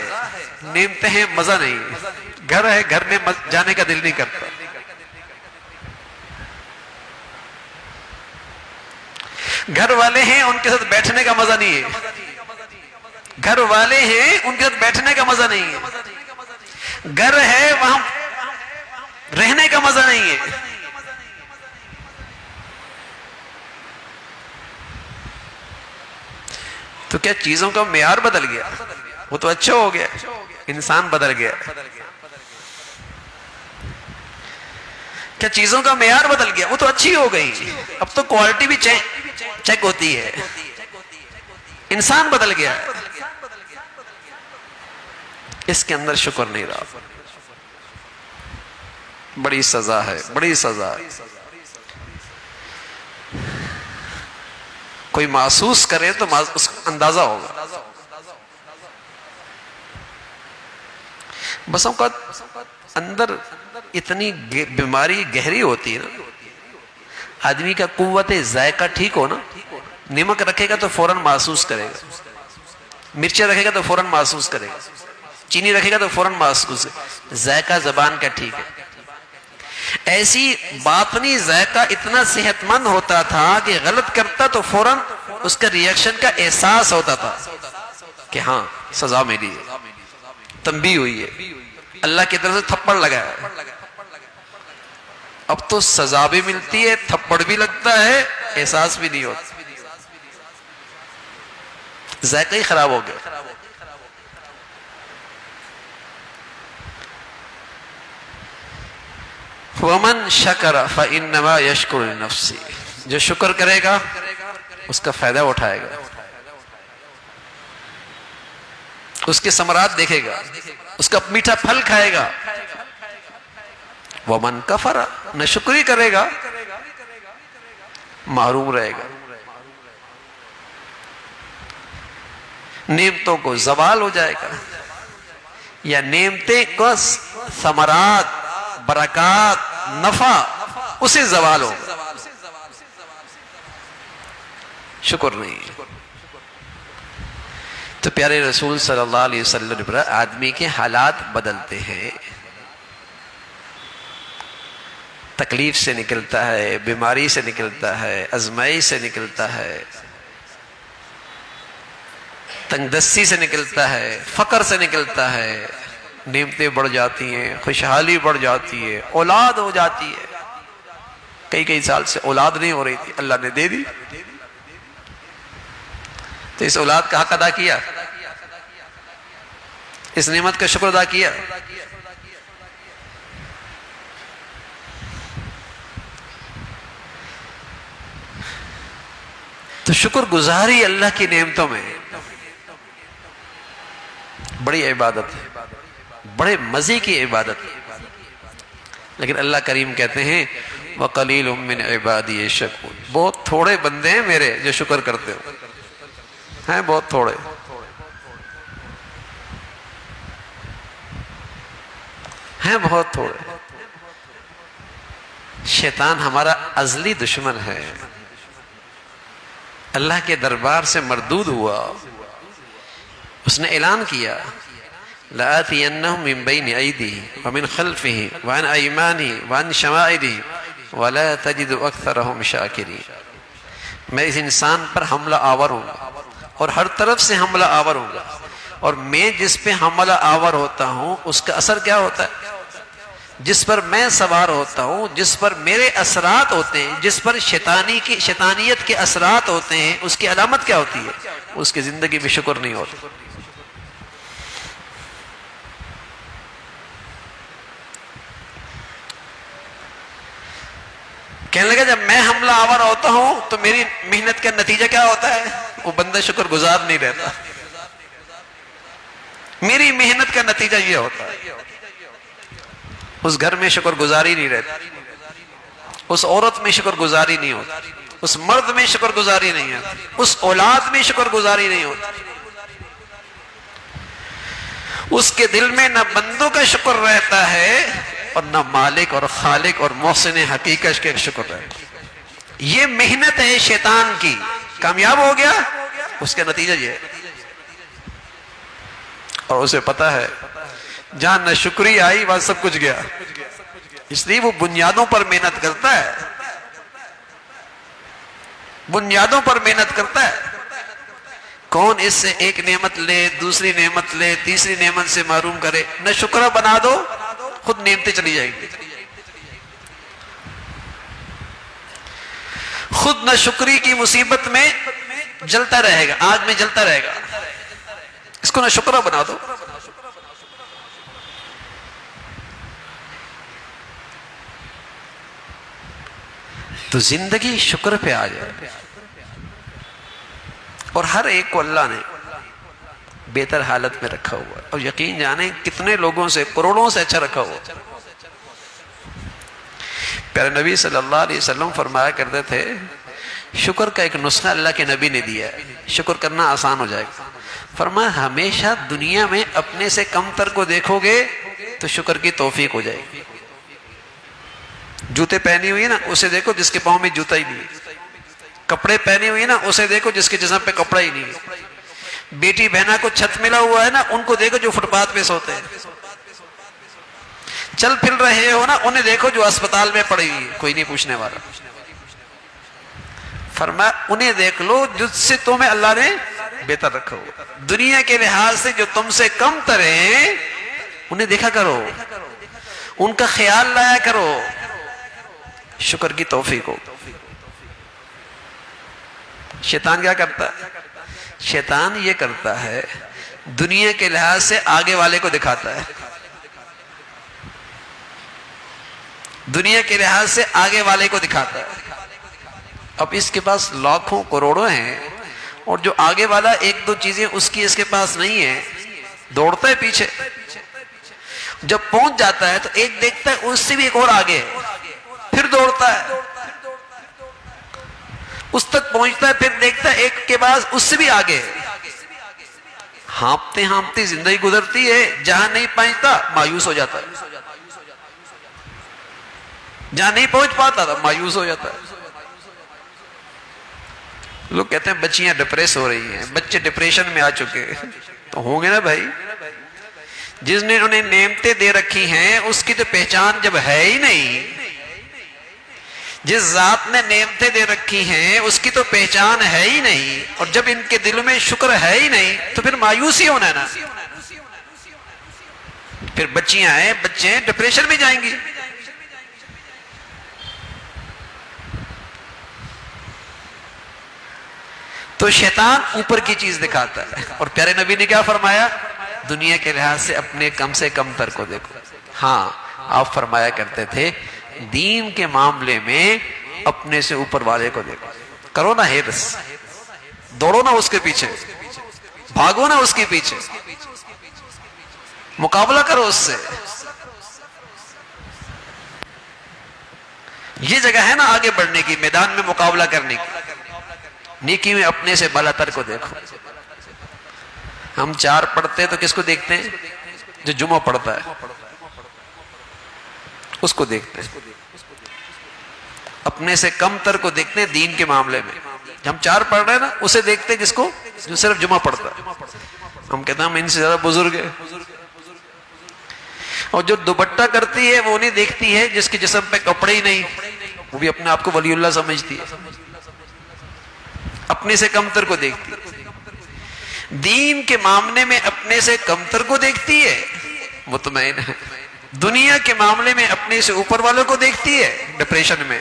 نعمتیں ہیں، مزہ نہیں ہے، گھر ہے، گھر میں جانے کا دل نہیں کرتا، گھر والے ہیں ان کے ساتھ بیٹھنے کا مزہ نہیں ہے، گھر والے ہیں ان کے ساتھ بیٹھنے کا مزہ نہیں ہے، گھر ہے وہاں رہنے کا مزہ نہیں ہے۔ تو کیا چیزوں کا معیار بدل گیا؟ وہ تو اچھا ہو گیا، انسان بدل گیا۔ کیا چیزوں کا معیار بدل گیا؟ وہ تو اچھی ہو گئی، اب تو کوالٹی بھی چیک ہوتی ہے، انسان بدل گیا ہے، اس کے اندر شکر نہیں رہا۔ بڑی سزا ہے، بڑی سزا ہے۔ کوئی محسوس کرے تو اس کو اندازہ ہوگا۔ بس اوقات اندر اتنی بیماری گہری ہوتی ہے نا، آدمی کا قوت ذائقہ ٹھیک ہو نا، نمک رکھے گا تو فوراً محسوس کرے گا، مرچیں رکھے گا تو فوراً محسوس کرے گا، چینی رکھے گا تو فوراً محسوس ہے، ذائقہ زبان کا ٹھیک ہے۔ ایسی باطنی ذائقہ اتنا صحت مند ہوتا تھا کہ غلط کرتا تو فوراً اس کا ریئیکشن کا احساس ہوتا تھا کہ ہاں سزا ملی ہے، تنبیہ ہوئی ہے، اللہ کی طرف سے تھپڑ لگا ہے۔ اب تو سزا بھی ملتی ہے، تھپڑ بھی لگتا ہے، احساس بھی نہیں ہوتا، ذائقہ ہی خراب ہو گیا۔ وَمَنْ شَكَرَ فَإِنَّمَا يَشْكُرُ لِنَفْسِهِ، جو شکر کرے گا اس کا فائدہ اٹھائے گا، اس کے ثمرات دیکھے گا، اس کا میٹھا پھل کھائے گا۔ وَمَنْ كَفَرَ، نہ شکری کرے گا محروم رہے گا، نعمتوں کو زوال ہو جائے گا، یا نعمتیں کو ثمرات، برکات، نفع اسے زوال ہوگا، شکر نہیں ہے۔ تو پیارے رسول صلی اللہ علیہ وسلم پر آدمی کے حالات بدلتے ہیں، تکلیف سے نکلتا ہے، بیماری سے نکلتا ہے، ازمائش سے نکلتا ہے، تنگ دستی سے نکلتا ہے، فقر سے نکلتا ہے، نعمتیں بڑھ جاتی ہیں، خوشحالی بڑھ جاتی ہے، اولاد ہو جاتی ہے۔ کئی سال سے اولاد نہیں ہو رہی تھی، اللہ نے دے دی، تو اس اولاد کا حق ادا کیا، اس نعمت کا شکر ادا کیا۔ تو شکر گزاری اللہ کی نعمتوں میں بڑی عبادت ہے، بڑے مزے کی عبادت ہے۔ لیکن اللہ کریم کہتے ہیں وَقَلِيلٌ مِّنْ عِبَادِيَ الشَّكُورُ، بہت تھوڑے بندے ہیں میرے جو شکر کرتے ہو، ہیں بہت تھوڑے، ہیں بہت تھوڑے۔ شیطان ہمارا ازلی دشمن ہے، اللہ کے دربار سے مردود ہوا، اس نے اعلان کیا لَآتِيَنَّهُم مِّن بَيْنِ أَيْدِيهِمْ وَمِنْ خَلْفِهِمْ وَعَنْ أَيْمَانِهِمْ وَعَنْ شَمَائِلِهِمْ وَلَا تَجِدُ أَكْثَرَهُمْ شَاكِرِينَ، میں اس انسان پر حملہ آور ہوں گا اور ہر طرف سے حملہ آور ہوں گا، اور میں جس پہ حملہ آور ہوتا ہوں اس کا اثر کیا ہوتا ہے؟ جس پر میں سوار ہوتا ہوں، جس پر میرے اثرات ہوتے ہیں، جس پر شیطانیت کے اثرات ہوتے ہیں، اس کی علامت کیا ہوتی ہے؟ اس کی زندگی میں شکر نہیں ہوتا۔ کہنے لگا جب میں حملہ آور ہوتا ہوں تو میری محنت کا نتیجہ کیا ہوتا ہے؟ وہ بندہ شکر گزار نہیں رہتا، میری محنت کا نتیجہ یہ ہوتا ہے، اس گھر میں شکر گزاری نہیں رہتی، اس عورت میں شکر گزاری نہیں ہوتی، اس مرد میں شکر گزاری نہیں ہوتی، اس اولاد میں شکر گزاری نہیں ہوتی، اس کے دل میں نہ بندوں کا شکر رہتا ہے اور نہ مالک اور خالق اور محسن حقیقت کے شکر رہتا ہے۔ یہ محنت ہے شیطان کی، کامیاب ہو گیا اس کا نتیجہ یہ ہے، اور اسے پتا ہے جہاں نہ شکری آئی وہاں سب کچھ گیا، اس لیے وہ بنیادوں پر محنت کرتا ہے، بنیادوں پر محنت کرتا ہے۔ کون اس سے ایک نعمت لے، دوسری نعمت لے، تیسری نعمت سے محروم کرے، نہ شکر بنا دو خود نعمتیں چلی جائیں گی، خود نہ شکری کی مصیبت میں جلتا رہے گا، آگ میں جلتا رہے گا، اس کو نہ شکر بنا دو۔ تو زندگی شکر پہ آ جائے، اور ہر ایک کو اللہ نے بہتر حالت میں رکھا ہوا ہے، اور یقین جانیں کتنے لوگوں سے، کروڑوں سے اچھا رکھا ہوا۔ پیارے نبی صلی اللہ علیہ وسلم فرمایا کرتے تھے شکر کا ایک نسخہ اللہ کے نبی نے دیا ہے، شکر کرنا آسان ہو جائے گا۔ فرمایا ہمیشہ دنیا میں اپنے سے کم تر کو دیکھو گے تو شکر کی توفیق ہو جائے گی۔ جوتے پہنی ہوئی نا اسے دیکھو جس کے پاؤں میں جوتا ہی نہیں ہے، کپڑے پہنے ہوئے نا اسے دیکھو جس کے جسم پہ کپڑا ہی نہیں ہے، بیٹی بہنا کو چھت ملا ہوا ہے نا ان کو دیکھو جو فٹ پاتھ پہ سوتے ہیں، چل پھر رہے ہو نا انہیں دیکھو جو اسپتال میں پڑی ہوئی ہے، کوئی نہیں پوچھنے والا۔ فرمایا انہیں دیکھ لو جس سے تمہیں اللہ نے بہتر رکھا ہو، دنیا کے لحاظ سے جو تم سے کم تر ہیں انہیں دیکھا کرو، ان کا خیال لایا کرو، شکر کی توفیق ہو۔ شیطان کیا کرتا ہے؟ شیطان یہ کرتا ہے دنیا کے لحاظ سے آگے والے کو دکھاتا ہے، دنیا کے لحاظ سے آگے والے کو دکھاتا ہے۔ اب اس کے پاس لاکھوں کروڑوں ہیں اور جو آگے والا ایک دو چیزیں اس کی اس کے پاس نہیں ہے، دوڑتا ہے پیچھے، جب پہنچ جاتا ہے تو ایک دیکھتا ہے اس سے بھی ایک اور آگے ہے، پھر دوڑتا ہے، اس تک پہنچتا ہے، پھر دیکھتا ہے ایک کے بعد اس سے بھی آگے ہے۔ ہانپتے ہانپتے زندگی گزرتی ہے، جہاں نہیں پہنچتا مایوس ہو جاتا ہے، جہاں نہیں پہنچ پاتا تھا مایوس ہو جاتا ہے۔ لوگ کہتے ہیں بچیاں ڈپریس ہو رہی ہیں، بچے ڈپریشن میں آ چکے تو ہوں گے نا بھائی، جس نے انہیں نعمتیں دے رکھی ہیں اس کی تو پہچان جب ہے ہی نہیں، جس ذات نے نعمتیں دے رکھی ہیں اس کی تو پہچان ہے ہی نہیں، اور جب ان کے دل میں شکر ہے ہی نہیں تو پھر مایوس ہی ہونا ہے نا، پھر بچیاں ہیں بچے ہیں ڈپریشن میں جائیں گی۔ تو شیطان اوپر کی چیز دکھاتا ہے، اور پیارے نبی نے کیا فرمایا؟ دنیا کے لحاظ سے اپنے کم سے کم تر کو دیکھو۔ ہاں آپ فرمایا کرتے تھے دین کے معاملے میں اپنے سے اوپر والے کو دیکھو، کرو نا ہرس، دوڑو نا اس کے پیچھے، بھاگو نا اس کے پیچھے، مقابلہ کرو اس سے۔ یہ جگہ ہے نا آگے بڑھنے کی، میدان میں مقابلہ کرنے کی۔ نیکی میں اپنے سے بالاتر کو دیکھو۔ ہم چار پڑھتے ہیں تو کس کو دیکھتے ہیں؟ جو جمعہ پڑھتا ہے اس کو دیکھتے ہیں، اپنے سے کم تر کو دیکھتے ہیں دین کے معاملے میں۔ ہم چار پڑھ رہے ہیں نا، اسے دیکھتے ہیں کس کو؟ جو صرف جمعہ پڑھتا ہے۔ ہم کہتے ہیں ہم ان سے زیادہ بزرگ ہیں۔ اور جو دوپٹہ کرتی ہے وہ نہیں دیکھتی ہے جس کے جسم پہ کپڑے ہی نہیں، وہ بھی اپنے آپ کو ولی اللہ سمجھتی ہے، اپنے سے کم تر کو دیکھتی ہے۔ دین کے معاملے میں اپنے سے کم تر کو دیکھتی ہے، مطمئن ہے۔ دنیا کے معاملے میں اپنے سے اوپر والوں کو دیکھتی ہے، ڈپریشن میں۔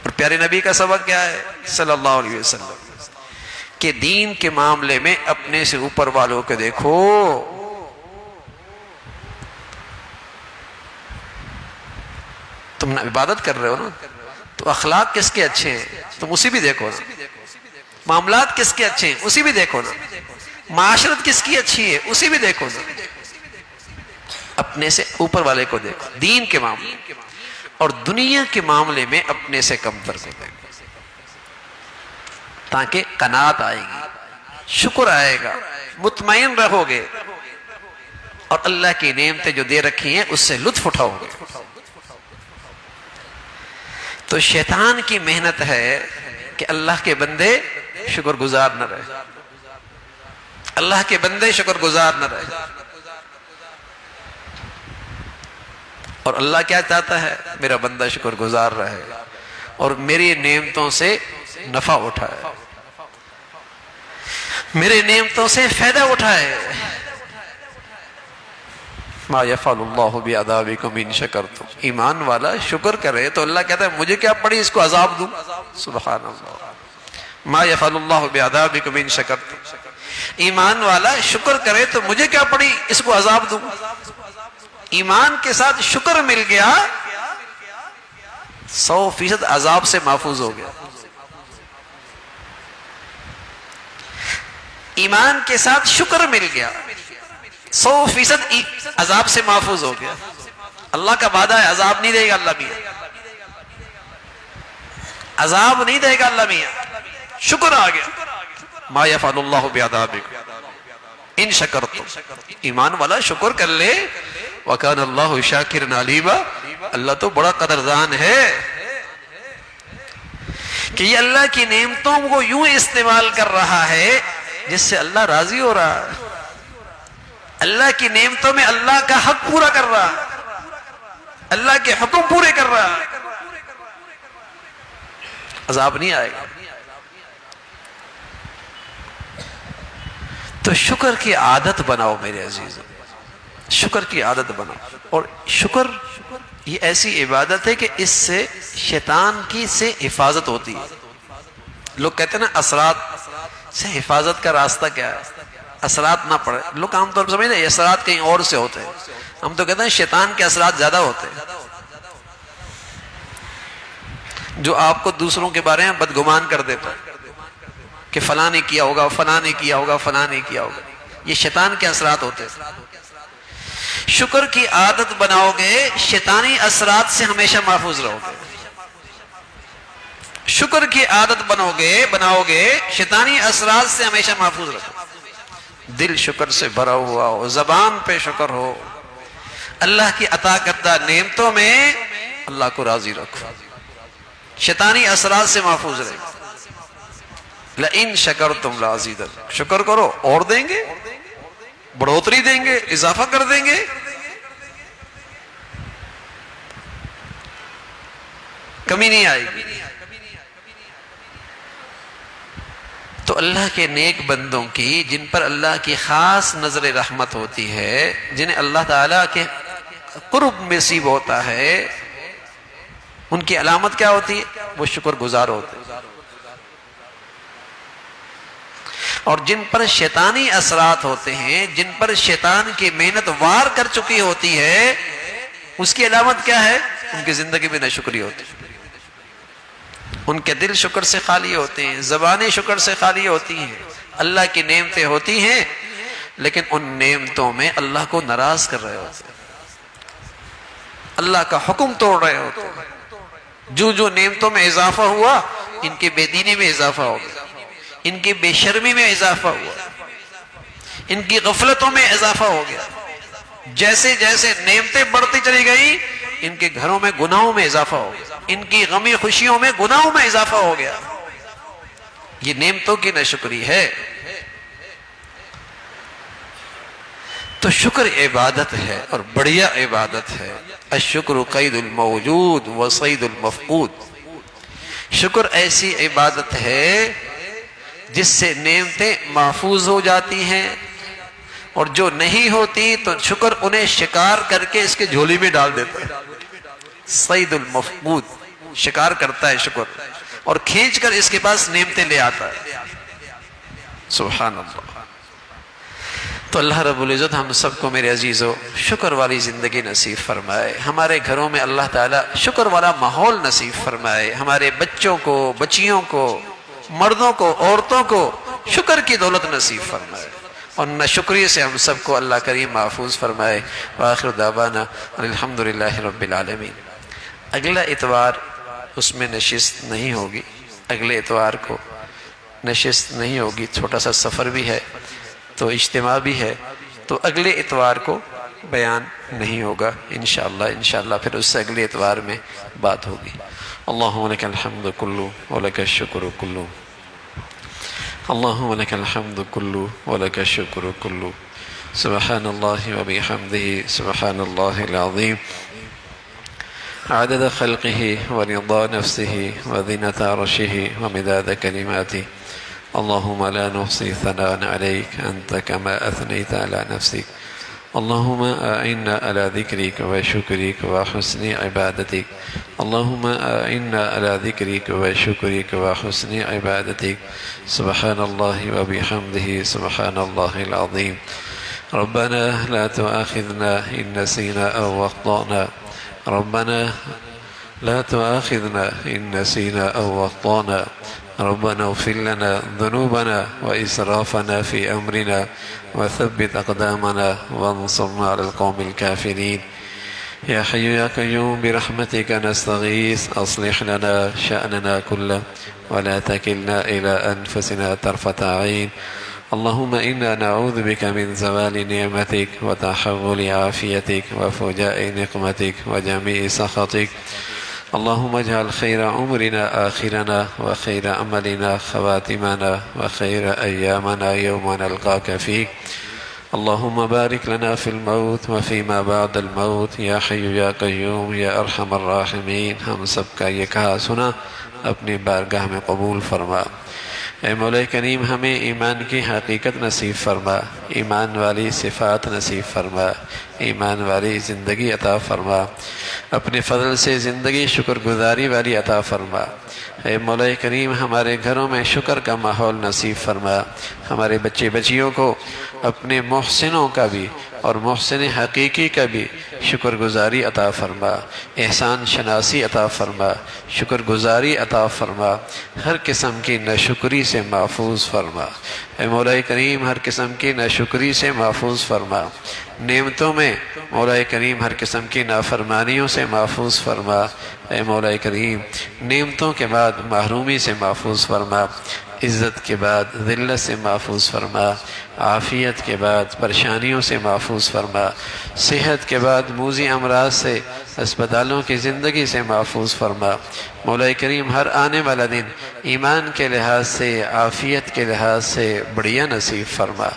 اور پیارے نبی کا سبق کیا ہے صلی اللہ علیہ وسلم؟ کہ دین کے معاملے میں اپنے سے اوپر والوں کو دیکھو۔ تم عبادت کر رہے ہو نا تو اخلاق کس کے اچھے ہیں تم اسی بھی دیکھو نا، معاملات کس کے اچھے ہیں اسی بھی دیکھو نا، معاشرت کس کی اچھی ہے اسی بھی دیکھو نا۔ اپنے سے اوپر والے کو دیکھو دین کے معاملے، اور دنیا کے معاملے میں اپنے سے کم تر کو دیکھو، تاکہ قناعت آئے گی، شکر آئے گا، مطمئن رہو گے، اور اللہ کی نعمتیں جو دے رکھی ہیں اس سے لطف اٹھاؤ گے۔ تو شیطان کی محنت ہے کہ اللہ کے بندے شکر گزار نہ رہے، اللہ کے بندے شکر گزار نہ رہے۔ اور اللہ کیا چاہتا ہے؟ میرا بندہ شکر گزار رہے اور میری نعمتوں سے نفع اٹھائے، میرے نعمتوں سے فائدہ اٹھائے۔ ما یفعل اللہ بعذابکم ان شکرتم، ایمان والا شکر کرے تو اللہ کہتا ہے مجھے کیا پڑی اس کو عذاب دوں؟ سبحان اللہ۔ ما یفعل اللہ بعذابکم ان شکرتم، ایمان والا شکر کرے تو مجھے کیا پڑی اس کو عذاب دوں؟ ایمان کے ساتھ شکر مل گیا 100% عذاب سے محفوظ ہو گیا۔ ایمان کے ساتھ شکر مل گیا 100% عذاب سے محفوظ ہو گیا۔ اللہ کا وعدہ ہے عذاب نہیں دے گا اللہ میاں، عذاب نہیں دے گا اللہ میاں، شکر آ گیا۔ ما یفعل اللہ بعذابکم ان شکرتم، ایمان والا شکر کر لے، وَكَانَ اللَّهُ شَاكِرًا عَلِيمًا، اللہ تو بڑا قدردان ہے کہ یہ اللہ کی نعمتوں کو یوں استعمال کر رہا ہے جس سے اللہ راضی ہو رہا ہے، اللہ کی نعمتوں میں اللہ کا حق پورا کر رہا ہے، اللہ کے حکم پورے کر رہا ہے۔ عذاب نہیں آئے گا۔ تو شکر کی عادت بناؤ میرے عزیزوں، شکر کی عادت بناؤ۔ اور شکر یہ ایسی عبادت ہے کہ اس سے شیطان کی سے حفاظت ہوتی ہے۔ لوگ کہتے ہیں نا اثرات سے حفاظت کا راستہ کیا ہے؟ اثرات نہ پڑے۔ لوگ عام طور پر سمجھتے ہیں اثرات کہیں اور سے ہوتے ہیں، ہم تو کہتے ہیں شیطان کے اثرات زیادہ ہوتے ہیں، جو آپ کو دوسروں کے بارے میں بدگمان کر دیتا ہے کہ فلاں نے کیا ہوگا، فلاں نے کیا ہوگا، فلاں نے کیا ہوگا، یہ شیطان کے اثرات ہوتے ہیں۔ شکر کی عادت بناؤ گے، شیطانی اثرات سے ہمیشہ محفوظ رہو گے۔ شکر کی عادت بناؤ گے، شیطانی اثرات سے ہمیشہ محفوظ رہو۔ دل شکر سے بھرا ہوا ہو، زبان پہ شکر ہو، اللہ کی عطا کردہ نعمتوں میں اللہ کو راضی رکھو، شیطانی اثرات سے محفوظ رہے۔ لَإِن شَكَرْتُمْ لَأَزِيدَنَّكُمْ، شکر کرو اور دیں گے، بڑھوتری دیں گے، اضافہ کر دیں گے۔ کمی نہیں آئے گی۔ تو اللہ کے نیک بندوں کی، جن پر اللہ کی خاص نظر رحمت ہوتی ہے، جنہیں اللہ تعالیٰ کے قرب نصیب ہوتا ہے، ان کی علامت کیا ہوتی ہے؟ وہ شکر گزار ہوتے ہیں۔ اور جن پر شیطانی اثرات ہوتے ہیں، جن پر شیطان کی محنت وار کر چکی ہوتی ہے، اس کی علامت کیا ہے؟ ان کی زندگی میں ناشکری ہوتی ہے، ان کے دل شکر سے خالی ہوتے ہیں، زبانیں شکر سے خالی ہوتی ہیں، اللہ کی نعمتیں ہوتی ہیں لیکن ان نعمتوں میں اللہ کو ناراض کر رہے ہوتے ہیں، اللہ کا حکم توڑ رہے ہوتے ہیں۔ جو نعمتوں میں اضافہ ہوا، ان کی بے دینی میں اضافہ ہو گیا، ان کی بے شرمی میں اضافہ ہوا، ان کی غفلتوں میں اضافہ ہو گیا۔ جیسے جیسے نعمتیں بڑھتی چلی گئی، ان کے گھروں میں گناہوں میں اضافہ ہو گیا، ان کی غمی خوشیوں میں گناہوں میں اضافہ ہو گیا۔ یہ نعمتوں کی ناشکری ہے۔ تو شکر عبادت ہے اور بڑھیا عبادت ہے۔ الشکر قید الموجود و صید المفقود۔ شکر ایسی عبادت ہے جس سے نعمتیں محفوظ ہو جاتی ہیں، اور جو نہیں ہوتی تو شکر انہیں شکار کر کے اس کے جھولی میں ڈال دیتا ہے۔ صید المفقود، شکار کرتا ہے شکر اور کھینچ کر اس کے پاس نعمتیں لے آتا ہے۔ سبحان اللہ۔ تو اللہ رب العزت ہم سب کو میرے عزیزو شکر والی زندگی نصیب فرمائے، ہمارے گھروں میں اللہ تعالیٰ شکر والا ماحول نصیب فرمائے، ہمارے بچوں کو، بچیوں کو، مردوں کو، عورتوں کو شکر کی دولت نصیب فرمائے، اور ناشکری سے ہم سب کو اللہ کریم محفوظ فرمائے۔ وآخر دعوانا الحمدللہ رب العالمین۔ اگلا اتوار اس میں نشست نہیں ہوگی، اگلے اتوار کو نشست نہیں ہوگی، چھوٹا سا سفر بھی ہے تو اجتماع بھی ہے، تو اگلے اتوار کو بیان نہیں ہوگا انشاءاللہ پھر اس سے اگلے اتوار میں بات ہوگی۔ اللہم لک الحمد کلو ولک الشکر کلو، اللہم لک الحمد کلو ولک الشکر کلو، سبحان اللہ وبحمدہ سبحان اللہ العظیم، عدد خلقه ورضا نفسه وزنة عرشه ومداد كلماته، اللهم لا نحصي ثناء عليك أنت كما أثنيت على نفسك، اللهم أعنا على ذكرك وشكرك وحسن عبادتك، اللهم أعنا على ذكرك وشكرك وحسن عبادتك، سبحان الله وبحمده سبحان الله العظيم، ربنا لا تؤاخذنا إن نسينا أو أخطأنا، ربنا لا تؤاخذنا إن نسينا أو أخطأنا، ربنا اغفر لنا ذنوبنا وإسرافنا في أمرنا وثبت أقدامنا وانصرنا على القوم الكافرين، يا حي يا قيوم برحمتك نستغيث، أصلح لنا شأننا كله ولا تكلنا إلى أنفسنا طرفة عين، اللهم إنا نعوذ بك من زوال نعمتك وتحول عافيتك وفجاء نقمتك وجميع سخطك، اللهم اجعل خير عمرنا آخرنا وخير عملنا خواتمنا وخير أيامنا يوم نلقاك فيك، اللهم بارك لنا في الموت وفيما بعد الموت یا حی یا قیوم یا ارحم الراحمین. ہم سب کا یہ کہا سنا اپنی بارگاہ میں قبول فرما. اے مولا کریم ہمیں ایمان کی حقیقت نصیب فرما، ایمان والی صفات نصیب فرما، ایمان والی زندگی عطا فرما، اپنے فضل سے زندگی شکر گزاری والی عطا فرما. اے مولا کریم ہمارے گھروں میں شکر کا ماحول نصیب فرما، ہمارے بچے بچیوں کو اپنے محسنوں کا بھی اور محسن حقیقی کا بھی شکر گزاری عطا فرما، احسان شناسی عطا فرما، شکر گزاری عطا فرما، ہر قسم کی ناشکری سے محفوظ فرما. اے مولا کریم ہر قسم کی ناشکری سے محفوظ فرما، نعمتوں میں مولا کریم ہر قسم کی نافرمانیوں سے محفوظ فرما. اے مولا کریم نعمتوں کے بعد محرومی سے محفوظ فرما، عزت کے بعد ذلت سے محفوظ فرما، عافیت کے بعد پریشانیوں سے محفوظ فرما، صحت کے بعد موذی امراض سے، اسپتالوں کی زندگی سے محفوظ فرما. مولا کریم ہر آنے والا دن ایمان کے لحاظ سے، عافیت کے لحاظ سے بڑھیا نصیب فرما.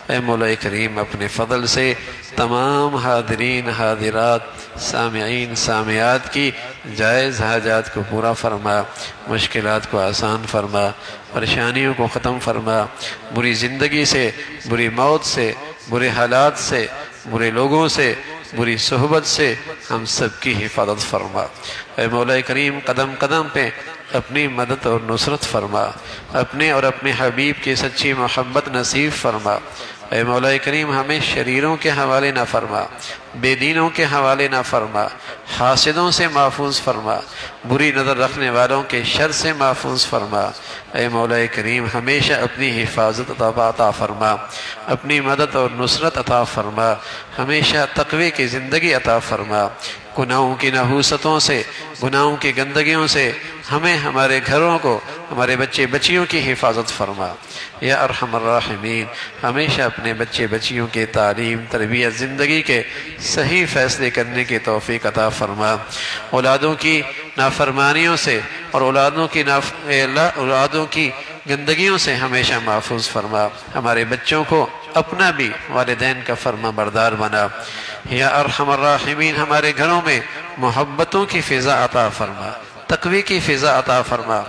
اے مولا کریم اپنے فضل سے تمام حاضرین حاضرات سامعین سامعات کی جائز حاجات کو پورا فرما، مشکلات کو آسان فرما، پریشانیوں کو ختم فرما، بری زندگی سے، بری موت سے، برے حالات سے، برے لوگوں سے، بری صحبت سے ہم سب کی حفاظت فرما. اے مولا کریم قدم قدم پہ اپنی مدد اور نصرت فرما، اپنے اور اپنے حبیب کی سچی محبت نصیب فرما. اے مولا کریم ہمیں شریروں کے حوالے نہ فرما، بے دینوں کے حوالے نہ فرما، حاسدوں سے محفوظ فرما، بری نظر رکھنے والوں کے شر سے محفوظ فرما. اے مولا کریم ہمیشہ اپنی حفاظت عطا فرما، اپنی مدد اور نصرت عطا فرما، ہمیشہ تقوی کی زندگی عطا فرما. گناہوں کی نحوستوں سے، گناہوں کی گندگیوں سے ہمیں، ہمارے گھروں کو، ہمارے بچے بچیوں کی حفاظت فرما. یا ارحم الراحمین ہمیشہ اپنے بچے بچیوں کے تعلیم تربیت زندگی کے صحیح فیصلے کرنے کی توفیق عطا فرما. اولادوں کی نافرمانیوں سے اور اولادوں کی گندگیوں سے ہمیشہ محفوظ فرما. ہمارے بچوں کو اپنا بھی والدین کا فرما بردار بنا. یا ارحم الراحمین ہمارے گھروں میں محبتوں کی فضا عطا فرما، تقوی کی فضا عطا فرما،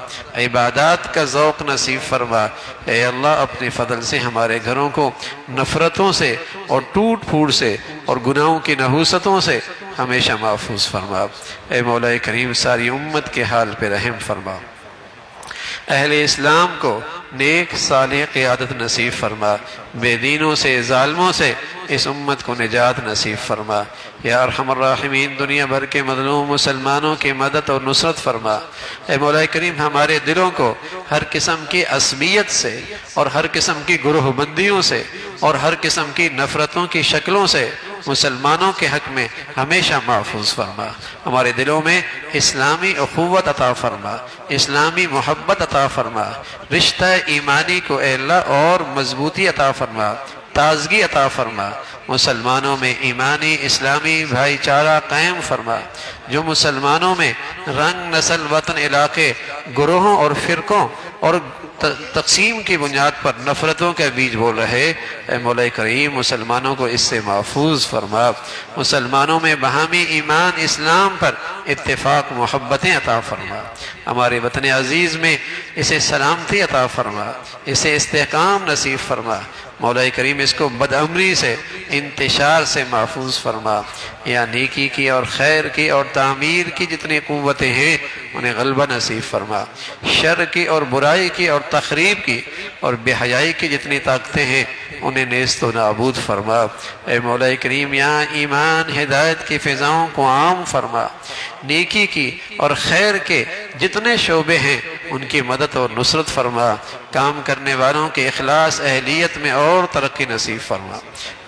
عبادات کا ذوق نصیب فرما. اے اللہ اپنے فضل سے ہمارے گھروں کو نفرتوں سے اور ٹوٹ پھوٹ سے اور گناہوں کی نحوستوں سے ہمیشہ محفوظ فرما. اے مولا کریم ساری امت کے حال پہ رحم فرما. اہل اسلام کو نیک صالح قیادت نصیب فرما، بے دینوں سے ظالموں سے اس امت کو نجات نصیب فرما. یا ارحم الراحمین دنیا بھر کے مظلوم مسلمانوں کی مدد اور نصرت فرما. اے مولا کریم ہمارے دلوں کو ہر قسم کی عصبیت سے اور ہر قسم کی گروہ بندیوں سے اور ہر قسم کی نفرتوں کی شکلوں سے مسلمانوں کے حق میں ہمیشہ محفوظ فرما. ہمارے دلوں میں اسلامی اخوت عطا فرما، اسلامی محبت عطا فرما، رشتہ ایمانی کو اے اللہ اور مضبوطی عطا فرما، تازگی عطا فرما. مسلمانوں میں ایمانی اسلامی بھائی چارہ قائم فرما. جو مسلمانوں میں رنگ نسل وطن علاقے گروہوں اور فرقوں اور تقسیم کی بنیاد پر نفرتوں کا بیج بول رہے، اے مولا کریم مسلمانوں کو اس سے محفوظ فرما. مسلمانوں میں باہمی ایمان اسلام پر اتفاق محبتیں عطا فرما. ہمارے وطن عزیز میں اسے سلامتی عطا فرما، اسے استحکام نصیب فرما. مولا کریم اس کو بدعمری سے، انتشار سے محفوظ فرما. یا نیکی کی اور خیر کی اور تعمیر کی جتنی قوتیں ہیں انہیں غلبہ نصیب فرما. شر کی اور برائی کی اور تخریب کی اور بے حیائی کی جتنی طاقتیں ہیں انہیں نیست و نابود فرما. اے مولا کریم یہاں ایمان ہدایت کی فضاؤں کو عام فرما. نیکی کی اور خیر کے جتنے شعبے ہیں ان کی مدد اور نصرت فرما. کام کرنے والوں کے اخلاص اہلیت میں اور ترقی نصیب فرما.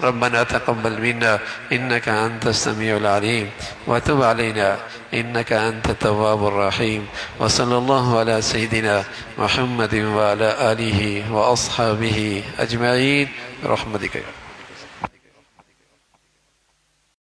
ربنا تقبل منا انك انت السميع العليم وتب علينا انك انت التواب الرحيم. وصلى الله على سيدنا محمد وعلى آله واصحابه اجمعين برحمتك.